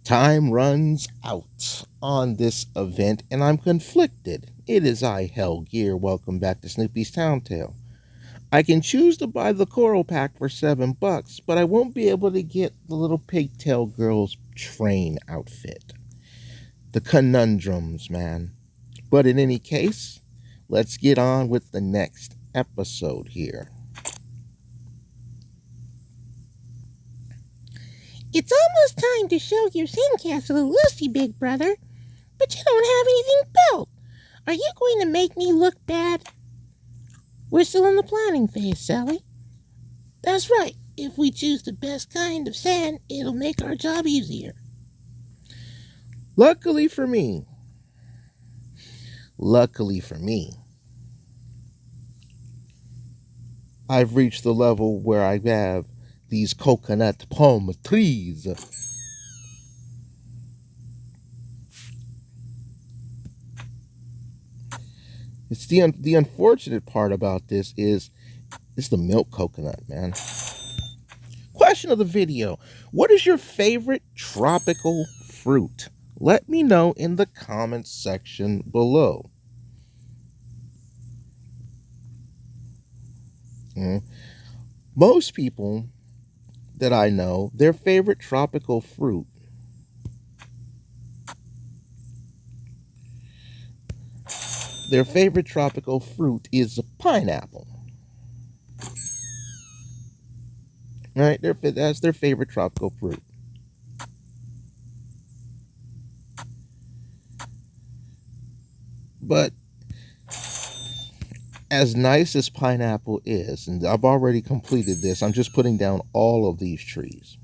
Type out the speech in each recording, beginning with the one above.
Time runs out on this event, and I'm conflicted. It is I, Hell Gear. Welcome back to Snoopy's Town Tale. I can choose to buy the coral pack for $7, but I won't be able to get the little pigtail girl's train outfit. The conundrums, man. But in any case, let's get on with the next episode here. It's almost time to show your sandcastle to Lucy, big brother. But you don't have anything built. Are you going to make me look bad? We're still in the planning phase, Sally. That's right. If we choose the best kind of sand, it'll make our job easier. Luckily for me, luckily for me, I've reached the level where I have these coconut palm trees. It's the unfortunate part about this is it's the milk coconut, man. Question of the video: what is your favorite tropical fruit? Let me know in the comments section below. Mm. Most people that I know, their favorite tropical fruit, is a pineapple. Right? That's their favorite tropical fruit. But as nice as pineapple is, and I've already completed this, I'm just putting down all of these trees.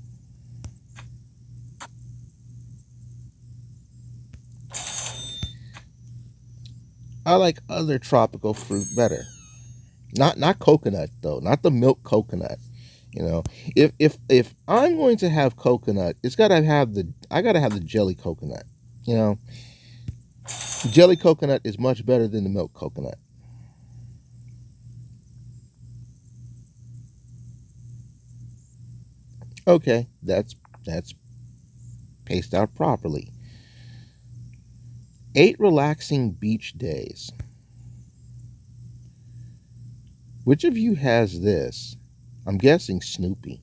I like other tropical fruit better. Not coconut though, not the milk coconut. You know, if I'm going to have coconut, I gotta have the jelly coconut. You know, jelly coconut is much better than the milk coconut. Okay, that's paced out properly. 8 relaxing beach days. Which of you has this? I'm guessing Snoopy.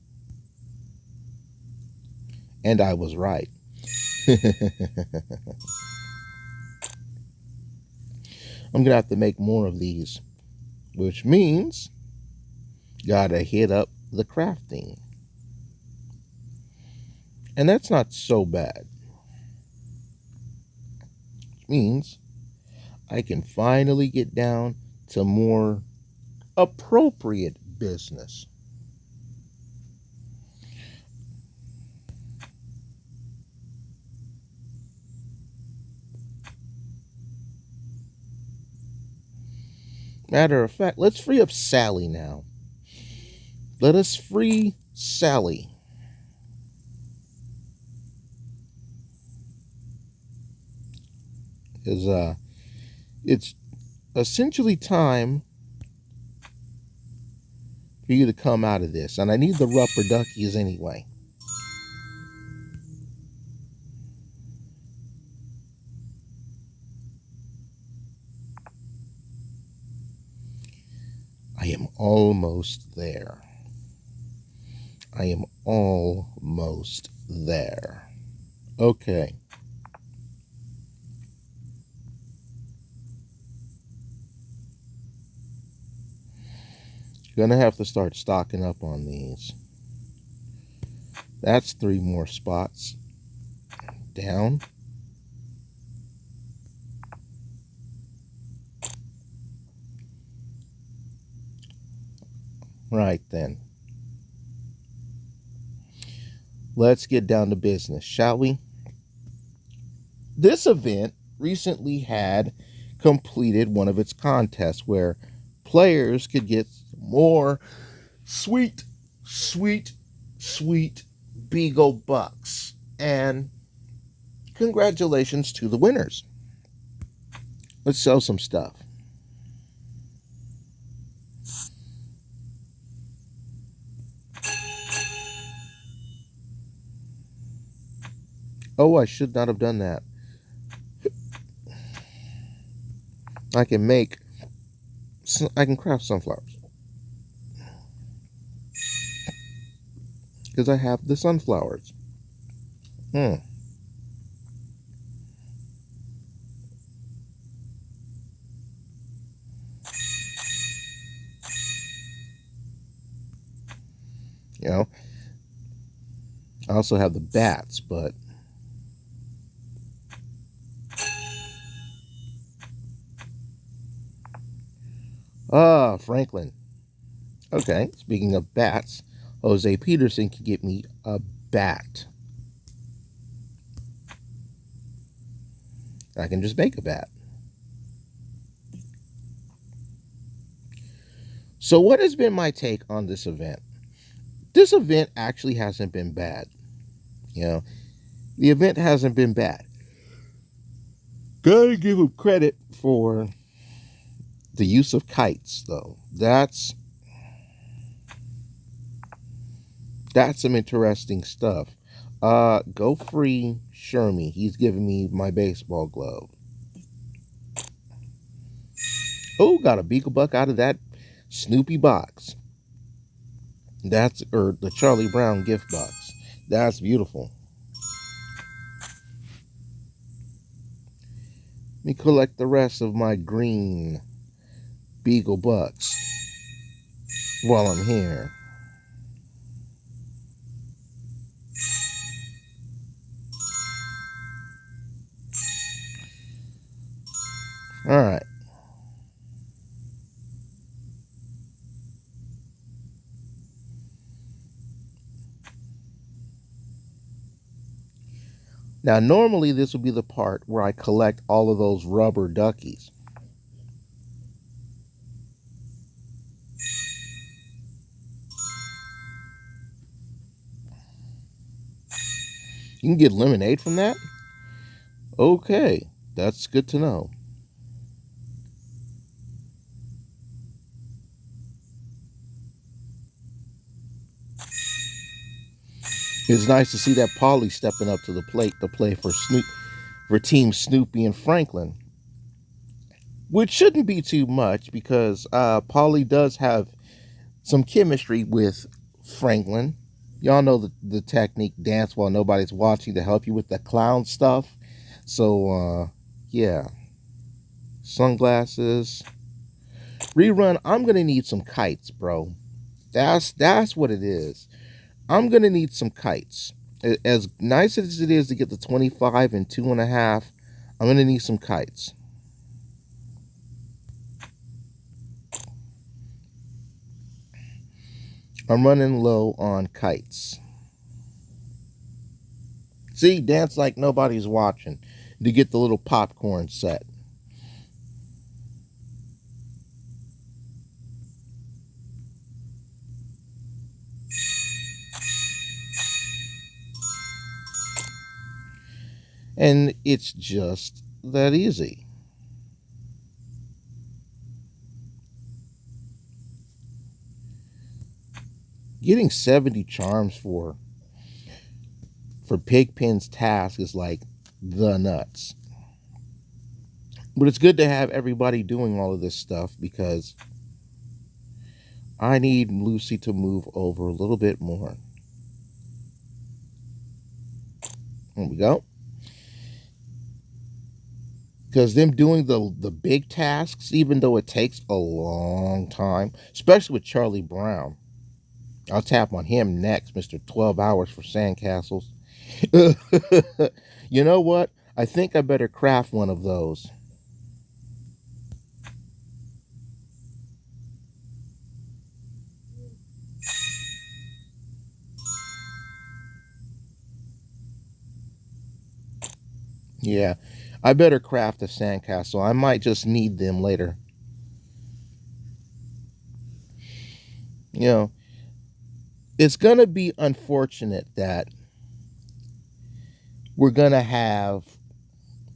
And I was right. I'm gonna have to make more of these, which means gotta hit up the crafting. And that's not so bad. Which means I can finally get down to more appropriate business. Matter of fact, let's free up Sally now. Let us free Sally. Because it's essentially time for you to come out of this. And I need the rubber duckies anyway. I am almost there. I am almost there. Okay. Gonna have to start stocking up on these. That's 3 more spots down. Right then. Let's get down to business, shall we? This event recently had completed one of its contests where players could get more sweet, sweet, sweet Beagle Bucks. And congratulations to the winners. Let's sell some stuff. Oh, I should not have done that. I can make. I can craft sunflowers because I have the sunflowers. Hmm. You know. I also have the bats, but Franklin. Okay. Speaking of bats, Jose Peterson can get me a bat. I can just make a bat. So, what has been my take on this event? This event actually hasn't been bad. You know, the event hasn't been bad. Gotta give him credit for the use of kites, though. That's some interesting stuff. Go free Shermie. He's giving me my baseball glove. Oh, got a Beagle Buck out of that Snoopy box. That's or the Charlie Brown gift box. That's beautiful. Let me collect the rest of my green Beagle Bucks while I'm here. All right. Now, normally this would be the part where I collect all of those rubber duckies. You can get lemonade from that? Okay, that's good to know. It's nice to see that Polly stepping up to the plate to play for Team Snoopy and Franklin, which shouldn't be too much because Polly does have some chemistry with Franklin. Y'all know the technique dance while nobody's watching to help you with the clown stuff. So yeah, sunglasses. Rerun, I'm gonna need some kites, bro. That's what it is. I'm gonna need some kites. As nice as it is to get the 25 and 2.5, I'm gonna need some kites. I'm running low on kites. See, dance like nobody's watching to get the little popcorn set. And it's just that easy. Getting 70 charms for Pigpen's task is like the nuts. But it's good to have everybody doing all of this stuff because I need Lucy to move over a little bit more. There we go. Because them doing the big tasks, even though it takes a long time, especially with Charlie Brown. I'll tap on him next, Mr. 12 hours for sandcastles. You know what? I think I better craft one of those. Yeah, I better craft a sandcastle. I might just need them later. You know, it's going to be unfortunate that we're going to have.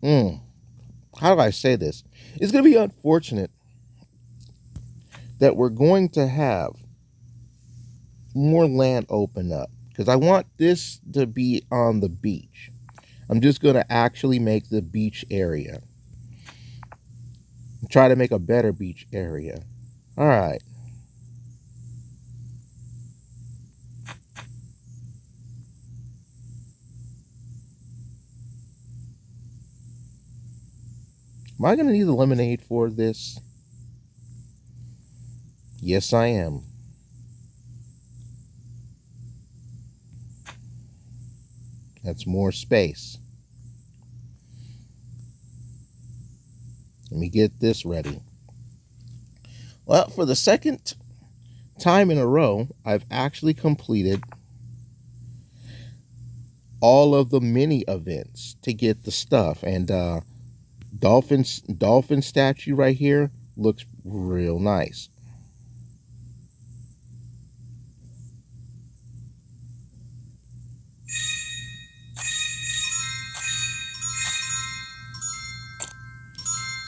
Mm, how do I say this? It's going to be unfortunate that we're going to have more land open up because I want this to be on the beach. I'm just going to actually make the beach area. Try to make a better beach area. All right. Am I going to need the lemonade for this? Yes, I am. That's more space. Let me get this ready. Well, for the second time in a row, I've actually completed all of the mini events to get the stuff. And dolphin statue right here looks real nice.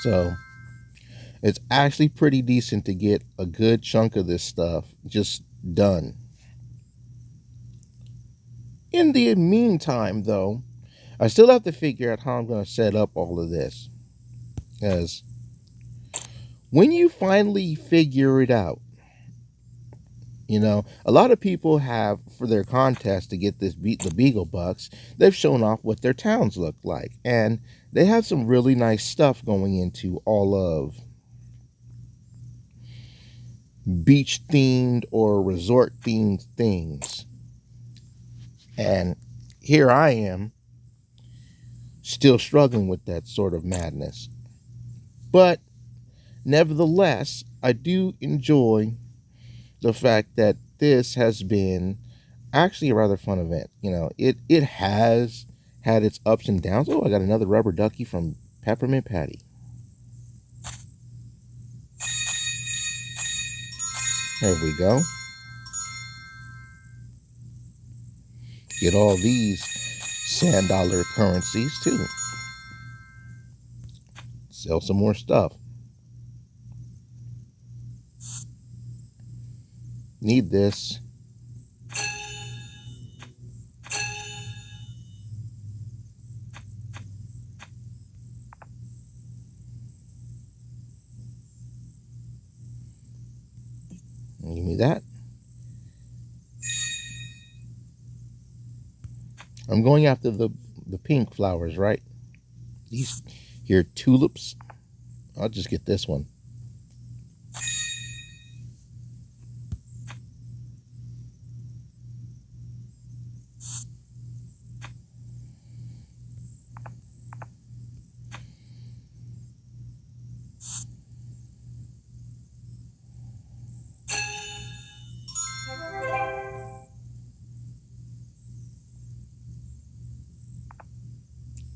So it's actually pretty decent to get a good chunk of this stuff just done. In the meantime, though, I still have to figure out how I'm going to set up all of this. Because when you finally figure it out, a lot of people have for their contest to get the Beagle Bucks. They've shown off what their towns look like, and they have some really nice stuff going into all of beach themed or resort themed things. And here I am, still struggling with that sort of madness. But nevertheless, I do enjoy the fact that this has been actually a rather fun event. It has had its ups and downs. Oh, I got another rubber ducky from Peppermint Patty. There we go. Get all these sand dollar currencies too. Sell some more stuff. Need this. Give me that. I'm going after the pink flowers, right? These here tulips. I'll just get this one.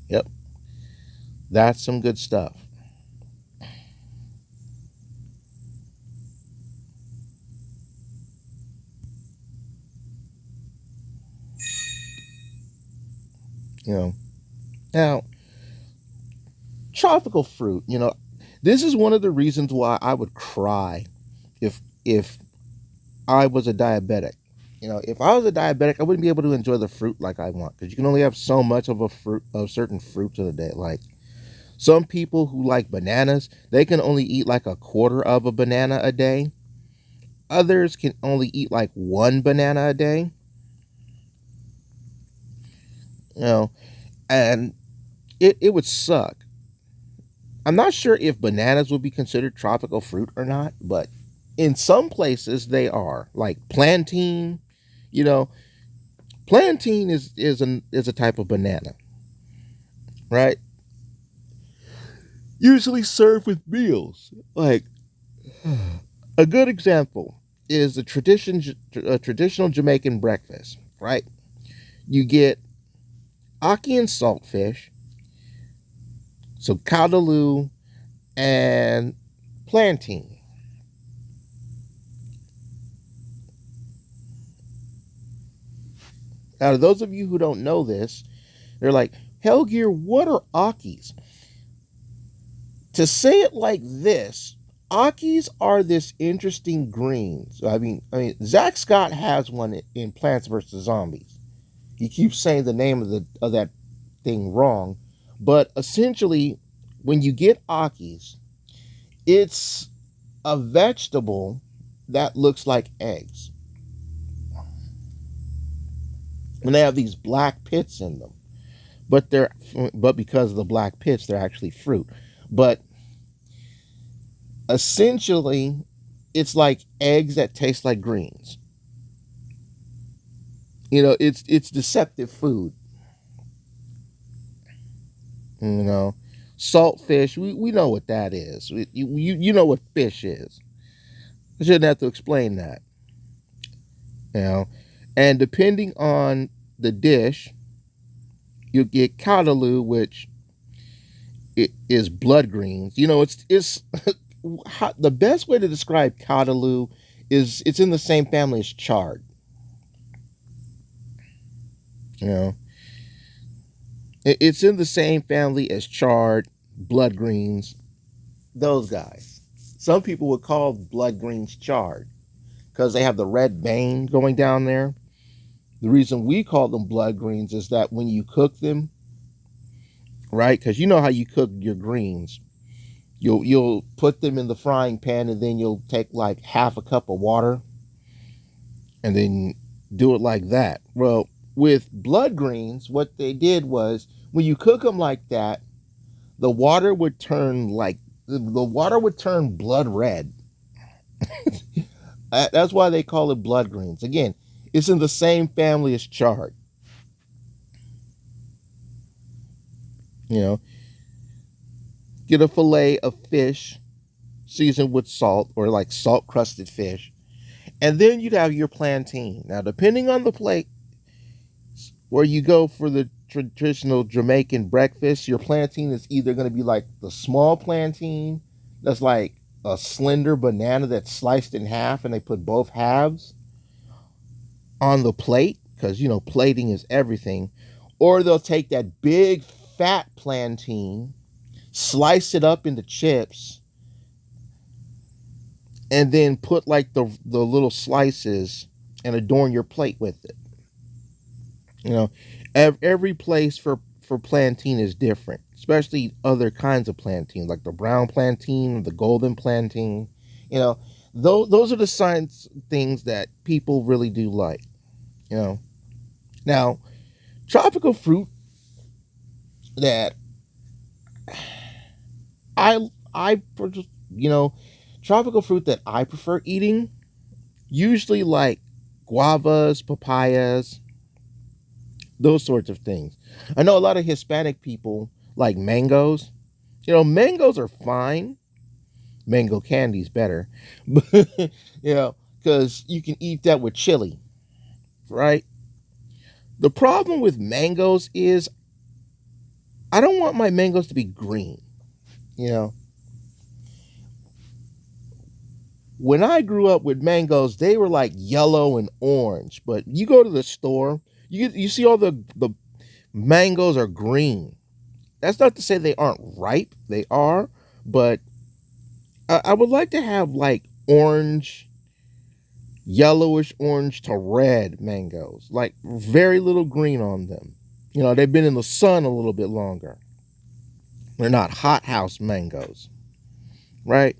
Yep. That's some good stuff. You know. Now, tropical fruit, this is one of the reasons why I would cry if I was a diabetic. If I was a diabetic, I wouldn't be able to enjoy the fruit like I want because you can only have so much of a fruit of certain fruits in a day. Like some people who like bananas, they can only eat like a quarter of a banana a day. Others can only eat like one banana a day. You know, and it would suck. I'm not sure if bananas would be considered tropical fruit or not, but in some places they are. Like plantain, you know, plantain is a type of banana, right? Usually served with meals. Like a good example is a traditional Jamaican breakfast, right? You get ackee and saltfish, so callaloo and plantain. Now, to those of you who don't know this, they're like, Hellgear, what are akis? To say it like this, akis are this interesting green. So, I mean, Zach Scott has one in Plants vs Zombies. He keeps saying the name of that thing wrong. But essentially, when you get akis, it's a vegetable that looks like eggs. And they have these black pits in them. But because of the black pits, they're actually fruit. But essentially, it's like eggs that taste like greens. It's deceptive food. You know, salt fish. We know what that is. You know what fish is. I shouldn't have to explain that. You know, and depending on the dish, you get callaloo, which it is blood greens. It's the best way to describe callaloo is it's in the same family as chard. You know, it's in the same family as chard, blood greens, those guys. Some people would call blood greens chard because they have the red vein going down there. The reason we call them blood greens is that when you cook them, right? Because you know how you cook your greens. You'll put them in the frying pan and then you'll take like half a cup of water and then do it like that. Well, with blood greens, what they did was when you cook them like that, the water would turn like the water would turn blood red. That's why they call it blood greens. Again, it's in the same family as chard. You know, get a fillet of fish seasoned with salt or like salt crusted fish, and then you'd have your plantain. Now, depending on the plate where you go for the traditional Jamaican breakfast, your plantain is either going to be like the small plantain that's like a slender banana that's sliced in half and they put both halves on the plate because plating is everything, or they'll take that big fat plantain, slice it up into chips, and then put like the little slices and adorn your plate with it. You know, every place for plantain is different, especially other kinds of plantain, like the brown plantain, the golden plantain. You know, those are the science things that people really do like. You know, now tropical fruit that I you know tropical fruit that I prefer eating usually like guavas, papayas, those sorts of things. I know a lot of Hispanic people like mangoes. Mangoes are fine. Mango candy's better, but because you can eat that with chili, right? The problem with mangoes is I don't want my mangoes to be green. You know, when I grew up with mangoes, they were like yellow and orange. But you go to the store, you see all the mangoes are green. That's not to say they aren't ripe. They are, but I would like to have like orange, yellowish orange to red mangoes, like very little green on them. They've been in the sun a little bit longer. They're not hothouse mangoes, right?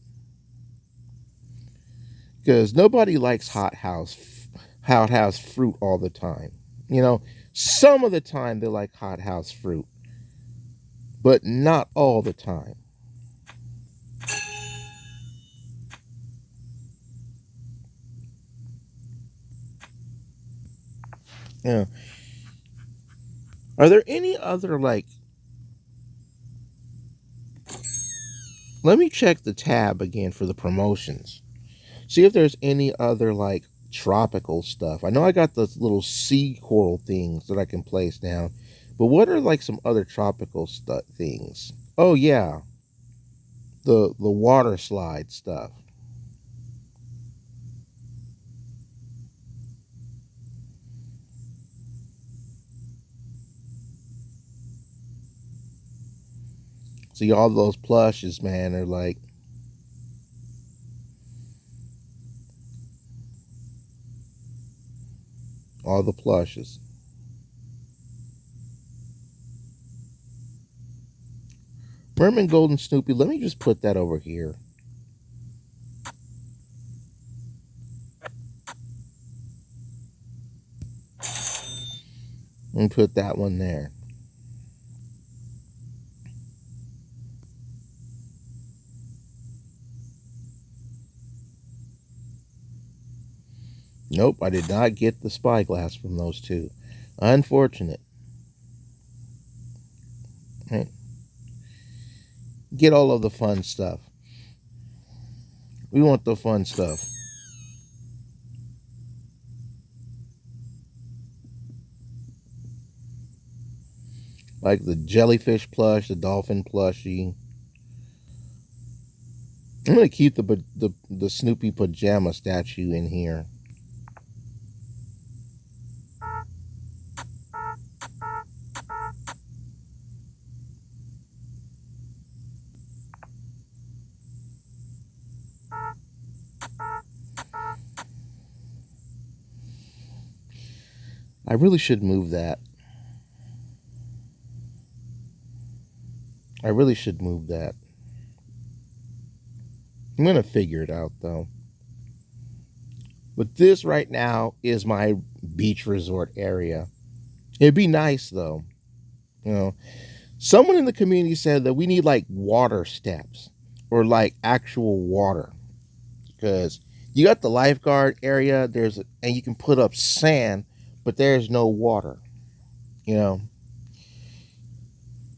Because nobody likes hothouse fruit all the time. Some of the time they like hothouse fruit, but not all the time. Yeah. Are there any other like? Let me check the tab again for the promotions. See if there's any other like tropical stuff. I know I got those little sea coral things that I can place down, but what are like some other tropical things? Oh yeah, the water slide stuff. See all those plushes, man, are like all the plushes. Merman Golden Snoopy, let me just put that over here. And put that one there. Nope, I did not get the spyglass from those two. Unfortunate. Right. Get all of the fun stuff. We want the fun stuff. Like the jellyfish plush, the dolphin plushie. I'm gonna keep the Snoopy pajama statue in here. I really should move that. I really should move that. I'm gonna figure it out though. But this right now is my beach resort area. It'd be nice though. You know, someone in the community said that we need like water steps or like actual water because you got the lifeguard area. And you can put up sand, but there's no water. You know,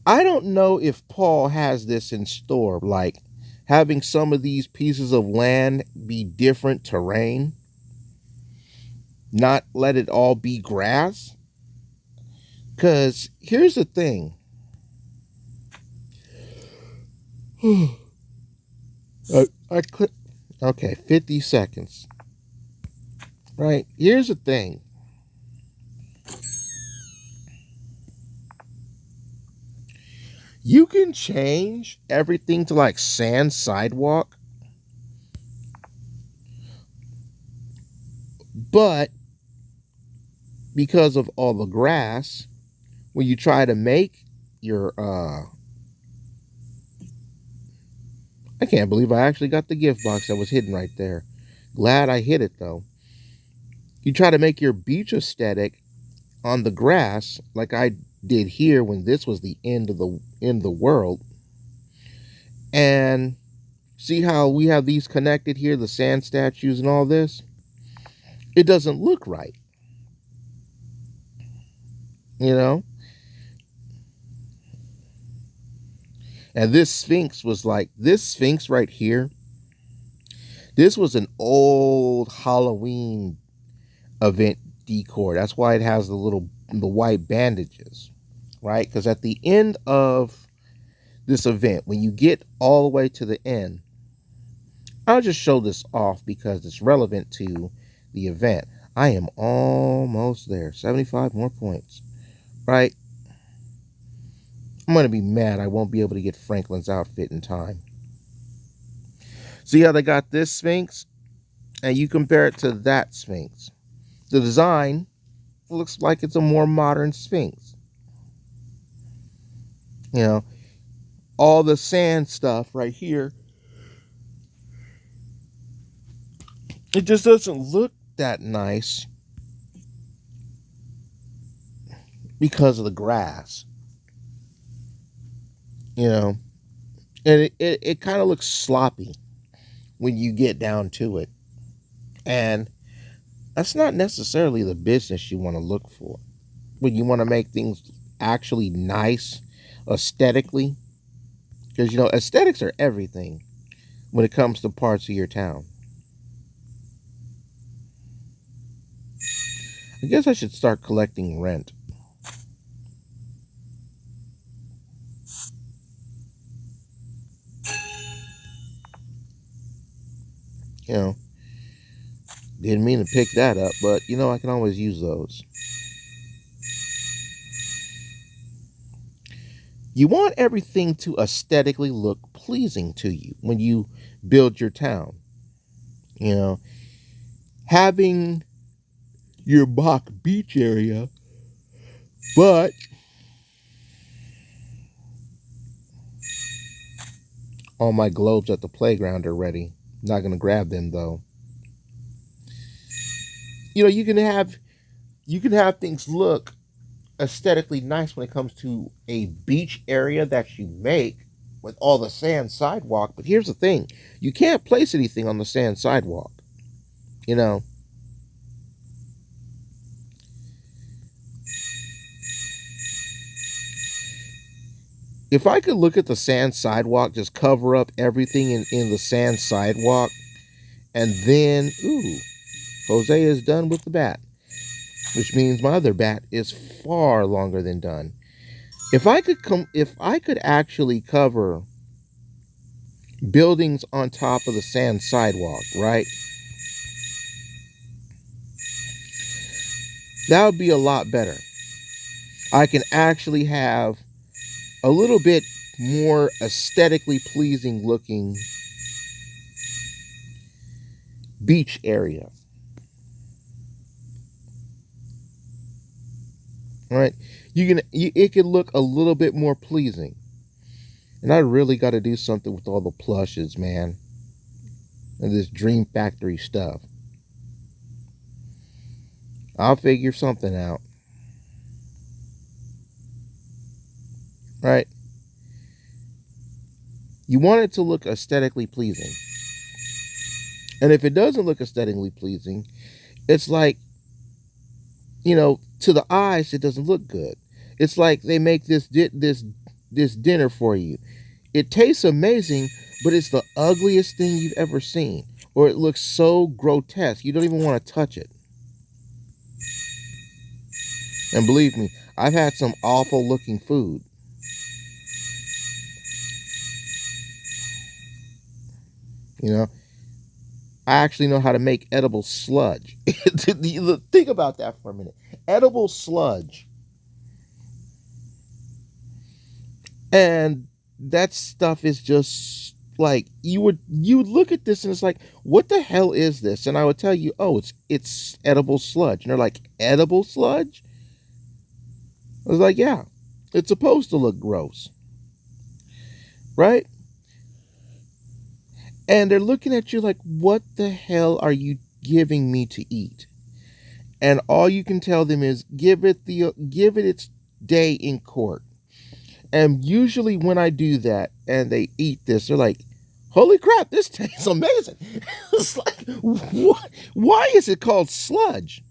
I don't know if Paul has this in store, like having some of these pieces of land be different terrain, not let it all be grass. Because here's the thing. I click. Okay, 50 seconds. Right. Here's the thing. You can change everything to like sand sidewalk, but because of all the grass, when you try to make your I can't believe I actually got the gift box that was hidden right there. Glad I hit it though. You try to make your beach aesthetic on the grass like I did here when this was the end of the world. And see how we have these connected here, the sand statues and all this? It doesn't look right. You know? And this Sphinx right here. This was an old Halloween event decor. That's why it has the white bandages, right? Because at the end of this event, when you get all the way to the end, I'll just show this off because it's relevant to the event. I am almost there. 75 more points, right? I'm going to be mad I won't be able to get Franklin's outfit in time. See how they got this Sphinx? And you compare it to that Sphinx. The design looks like it's a more modern Sphinx. You know, all the sand stuff right here, it just doesn't look that nice because of the grass. You know, and it kind of looks sloppy when you get down to it. And that's not necessarily the business you want to look for. When you want to make things actually nice aesthetically, because aesthetics are everything when it comes to parts of your town. I guess I should start collecting rent. You know, didn't mean to pick that up, but I can always use those. You want everything to aesthetically look pleasing to you when you build your town. You know, having your Bach beach area, but All my globes at the playground are ready. Not gonna grab them though. You know, you can have things look aesthetically nice when it comes to a beach area that you make with all the sand sidewalk. But here's the thing: you can't place anything on the sand sidewalk. You know, if I could look at the sand sidewalk, just cover up everything in the sand sidewalk, and then, ooh, Jose is done with the bat, which means my other bat is far longer than done. If I could actually cover buildings on top of the sand sidewalk, right? That would be a lot better. I can actually have a little bit more aesthetically pleasing looking beach area, right? It can look a little bit more pleasing. And I really got to do something with all the plushes, man, and this Dream Factory stuff. I'll figure something out, right? You want it to look aesthetically pleasing. And if it doesn't look aesthetically pleasing, it's like, to the eyes, it doesn't look good. It's like they make this dinner for you. It tastes amazing, but it's the ugliest thing you've ever seen, or it looks so grotesque you don't even want to touch it. And believe me, I've had some awful looking food. You know, I actually know how to make edible sludge. Think about that for a minute. Edible sludge. And that stuff is just like you would look at this and it's like, what the hell is this? And I would tell you, oh, it's edible sludge. And they're like, edible sludge? I was like, yeah, it's supposed to look gross, right? And they're looking at you like, what the hell are you giving me to eat? And all you can tell them is give it its day in court. And usually when I do that and they eat this, they're like, holy crap, this tastes amazing. It's like, what? Why is it called sludge?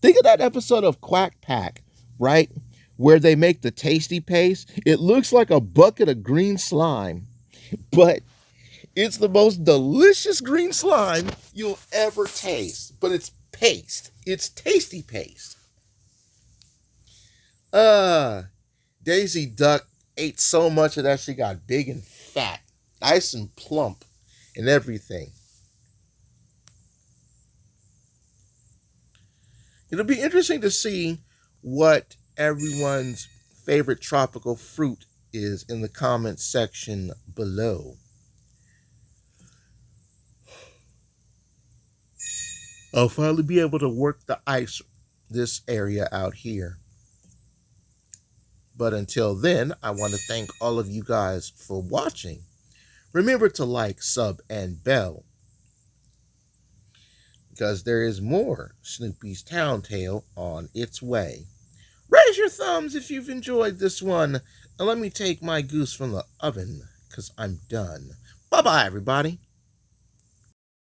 Think of that episode of Quack Pack, right? Where they make the tasty paste. It looks like a bucket of green slime, but it's the most delicious green slime you'll ever taste. But it's paste. It's tasty paste. Uh, Daisy Duck ate so much of that she got big and fat, nice and plump, and everything. It'll be interesting to see what everyone's favorite tropical fruit is in the comments section below. I'll finally be able to work the ice this area out here. But until then, I want to thank all of you guys for watching. Remember to like, sub, and bell, because there is more Snoopy's Town Tale on its way. Raise your thumbs if you've enjoyed this one, and let me take my goose from the oven, because I'm done. Bye-bye, everybody.